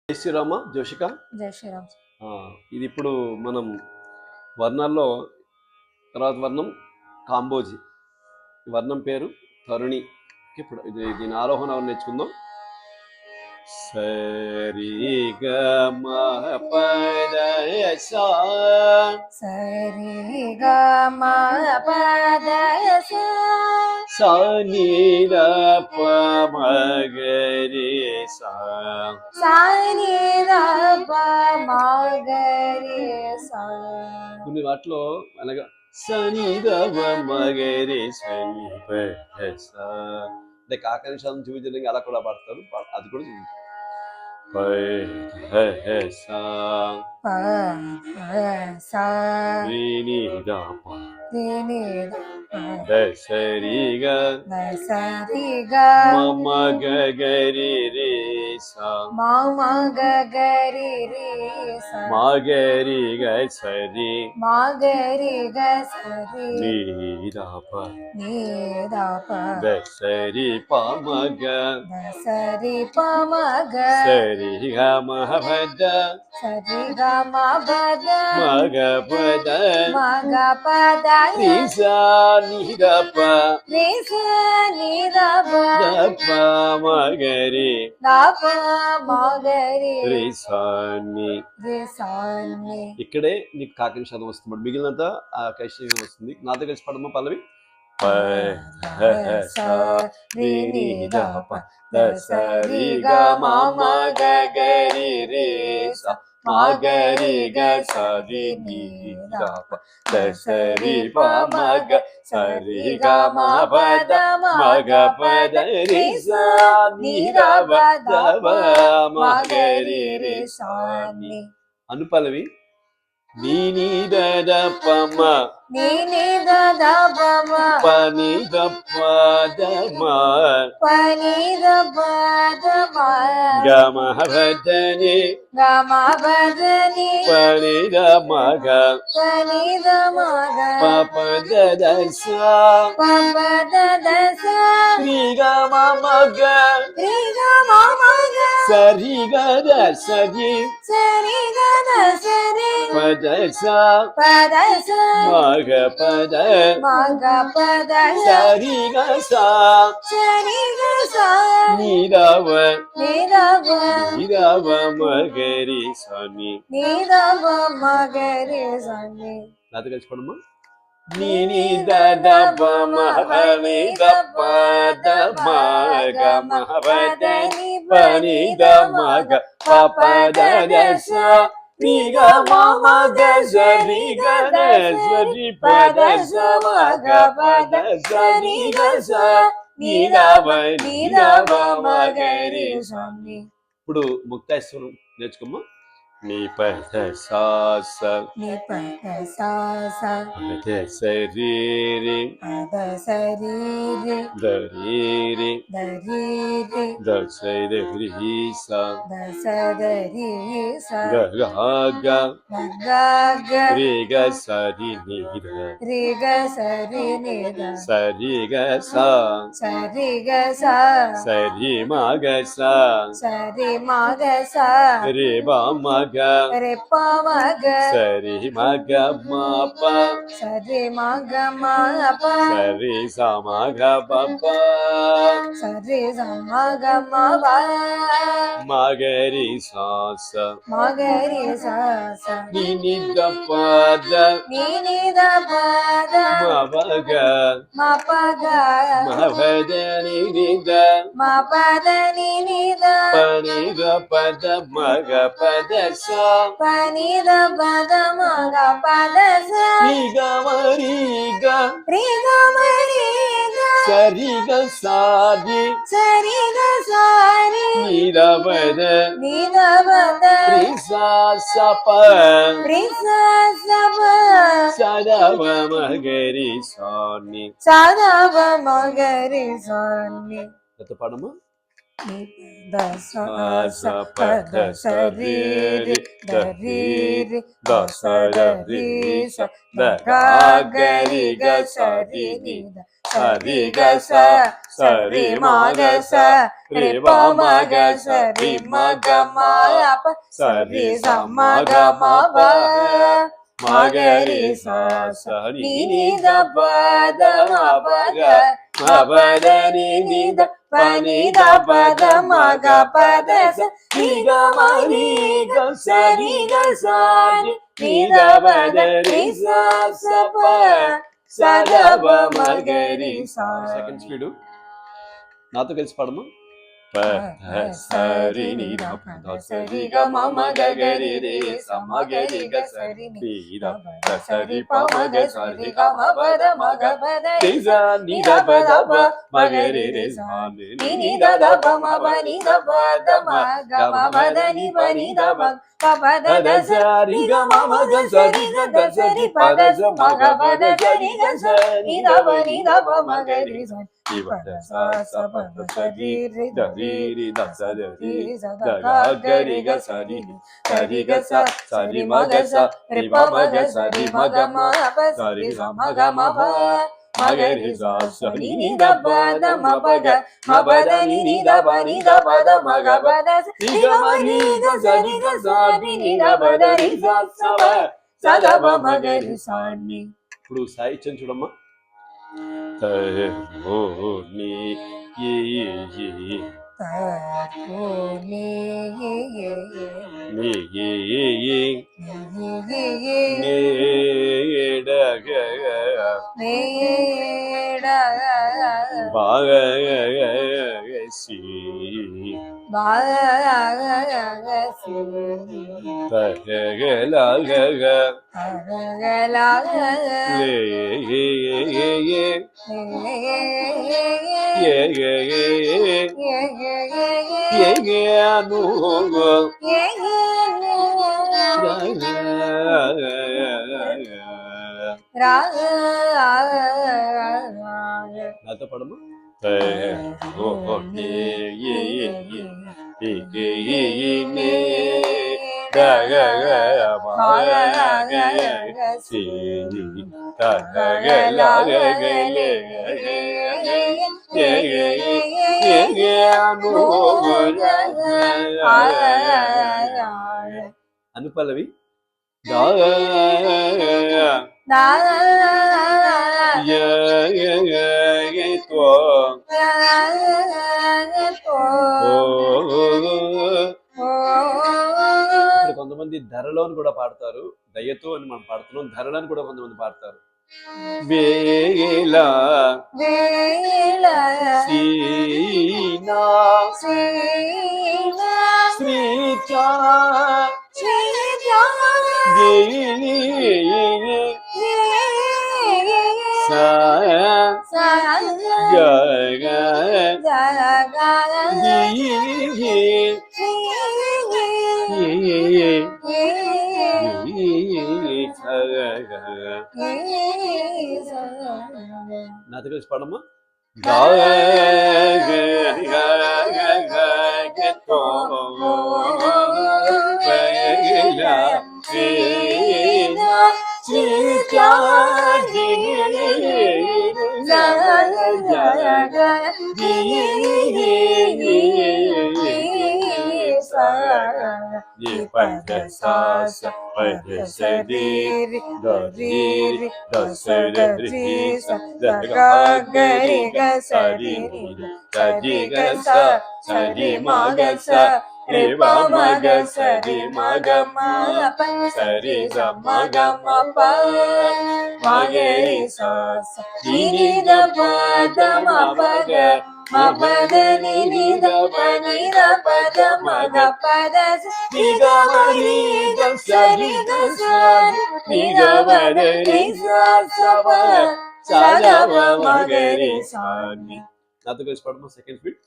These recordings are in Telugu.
జై శ్రీరామ జోషిక. జై శ్రీరామ్. ఇది ఇప్పుడు మనం వర్ణాల్లో తర్వాత వర్ణం కాంబోజీ. వర్ణం పేరు తరుణి. ఇప్పుడు దీని ఆరోహణ నేర్చుకుందాం. సరి గ మ పద సా, సరి గ మ పద సా, సా ని ద ప మ గ రి సా, సా ని ద ప మ గ రి సా. కొన్ని వాటిలో అనగా సని ద ప మ గ రి సని ప సా అంటే కాకని శాతం చూపించడానికి అలా కూడా పాడతారు. అది కూడా చూపించారు. ప సా ప సా రి ని ద ప రి ని ద ప ద సరి గ ద సరి గ మ మ గ గ రి రి సా, మ మ గ గ రి రి సా, మ గ రి గ సరి మ గ రి గ సరి ని ద ప ని ద ప ద సరి ప మ గ ద సరి ప మ గ సరి గ మ ప ద సరి గ మ ప ద మ గ ప ద మ గ ప ద రి సా ని ద ప రి సా ని ద ప ద ప మ గ రి ద ప మ గ రి రి సా ని. రి సా ని. ఇక్కడే నీకు కాకని శాతం వస్తుంది. మిగిలినంతా ఆ కైశీకం వస్తుంది. నాతో కలిసి పడమ్మ పల్లవి. ప సా రి ని ద ప ద సరి గ మ మ గ గ రి రి సా, మ గ రి గ సరి ని ద ప ద సరి ప మ గ సరి గ మ ప ద మ గ ప ద రి సా ని ద ప ద ప మ గ రి రి సా ని. అనుపల్లవి. ని ని ద ద ప మ ని ని ద ద ప మ ప ని ద ప ద మ ప ని ద ప ద మ గ మ ప ద ని గ మ ప ద ని ప ని ద మ గ ప ని ద మ గ ప ప ద ద సా, ప ప ద ద సా రి గ మ మ గ రి గ మ మ గ సరి గ ద సరి సరి గ ద సరి ప ద సా ప ద సా మ గ ప ద మ గ ప ద సరి గ సా సరి గ సా ని ద వ ని ద ప ని ద వ మ గ రి సా ని. ని ద ప మ గ రి సా ని. నాతో కలిసి పడమ్మా. ని ని ద ద ప మ ప ని ద ప ద మ గ మ ప ద ని ప ని ద మ గ ప ప ద ద సా రి గ మ మ గ సరి గ ద సరి ప ద స మ గ ప ద సరి గ స ని ద వ ని ద వ మ గ రి సా ని. ఇప్పుడు ముక్తాశ్వరం నేర్చుకోమ్మా. ని ప ద సా స ని ప ద సా సా ప ద సరి రి ప ద సరి రి ద రి రి ద రి రి ద స ద రి సా ద స ద రి సా గ గ గ గ గ గ రి గ సరి ని ద రి గ సరి ని ద సరి గ సా సరి గ సా సరి మ గ సా సరి మ గ సా రి బ మ గ రి ప మ గ సరి మ గ మ ప సరి మ గ మ ప సరి స మ గ ప ప సరి స మ గ మ ప మ గ రి సా స మ గ రి సా స ని ని ద ప ద ని ని ద ప ద మ ప గ మ ప గ మ ప ద ని ని ద మ ప ద ని ని ద ప ని ద ప ద మ గ ప ద సా ప ని ద ప ద మ గ ప ద స రి గ మ రి గ రి గ మ రి గ సరి గ సా రి సరి గ సా రి ని ద ప ద ని ద ప ద రి సా స ప రి స స ప స ద వ మ గ రి సా ని. స ద ప మ గ రి సా ని. నాతో పాడమ్మా. ని ద స స ప ద స రి రి ద రి రి ద స ద రి స ద గ గ రి గ స రి ని ద సరి గ స సరి మ గ స రి ప మ గ సరి మ గ మ ప సరి స మ గ మ ప మ గ రి స స ని ని ద ప ద మ ప గ మ ప ద ని ని ద ప ని ద ప ద మ గ ప ద స ని గ మ ని గ స ని గ స ని ద ప ద రి స స ప స ద ప మ గ రి స. సెకండ్ స్పీడ్ నాతో కలిసి పాడము. ప సరి ని ద ప ద సరి గ మ మ గ గ రి రి స మ గ రి గ సరి ని ద ప సరి ప మ గ సరి గ మ ప ద మ గ ప ద రి స ని ద ప ద ప మ గ రి రి స ని ని ద ద ప మ ప ని ద ప ద మ గ మ ప ద ని ప ని ద ప ప ప ద ద స రి గ మ మ గ స రి గ ద స రి ప ద స మ గ ప ద స రి గ స ని ద ప మ గ రి స ని ప ద స స ప ద స రి రి ద రి రి ద స ద రి ద గ గ రి గ స రి గ స స రి మ గ స రి ప మ గ స రి మ గ మ ప స రి స మ గ మ ప మ గ రి స స ని ని ద ప ద మ ప గ మ ప ద ని ని ద ప ని ద ప ద మ గ ప ద స రి గ మ ని గ స రి గ స ని ని ద ప ద రి స స ప స ద ప మ గ రి స ని. ఇప్పుడు సాహిత్యం చూడమ్మా. త ఓ ని ఈ ఈ త ఓ ని ఈ ని ఈ ఈ ని డ గ ని డ బ గ సి బ గ సి త గ ల గ గ గ ల లే ను నాతో పడము. అనుపల్లవి కొంతమంది ధరలోని కూడా పాడతారు. దయతో అని మనం పాడుతున్నాం. ధరలని కూడా కొంతమంది పాడతారు. వేలా సీనా శ్రీచా నాతో కలిసి పాడమ్మా. సరి మగ స రి ప మగ సరి మగ మ ప సరి స మగ మ ప మగ రి స ని ని ద ప ద మ ప గ మ ప ద ని ని ద ప ని ద ప ద మ గ ప ద స ని గ మ ని గ స రి గ స ని ద ప ద రి స స ప స ద ప మ గ రి స ని. నాతో కలిసి పాడమ్మా. Second speed.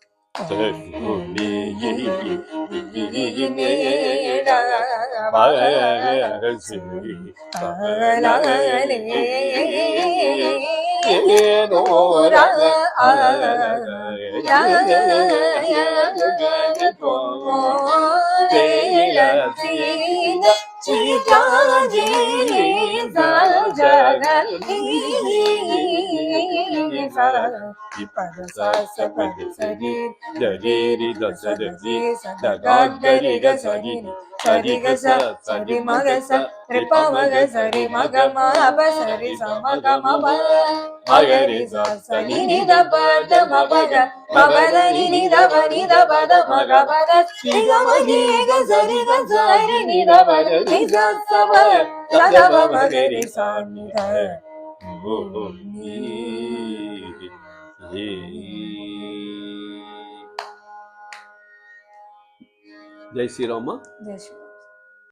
మగరి సని నిద పద మగ మగద నిద నిద పద మగ పద నిగ మగి గరి గరి నిద పద నిజ సమ సద మగరి సని ధ జై శ్రీరామ. జై శ్రీ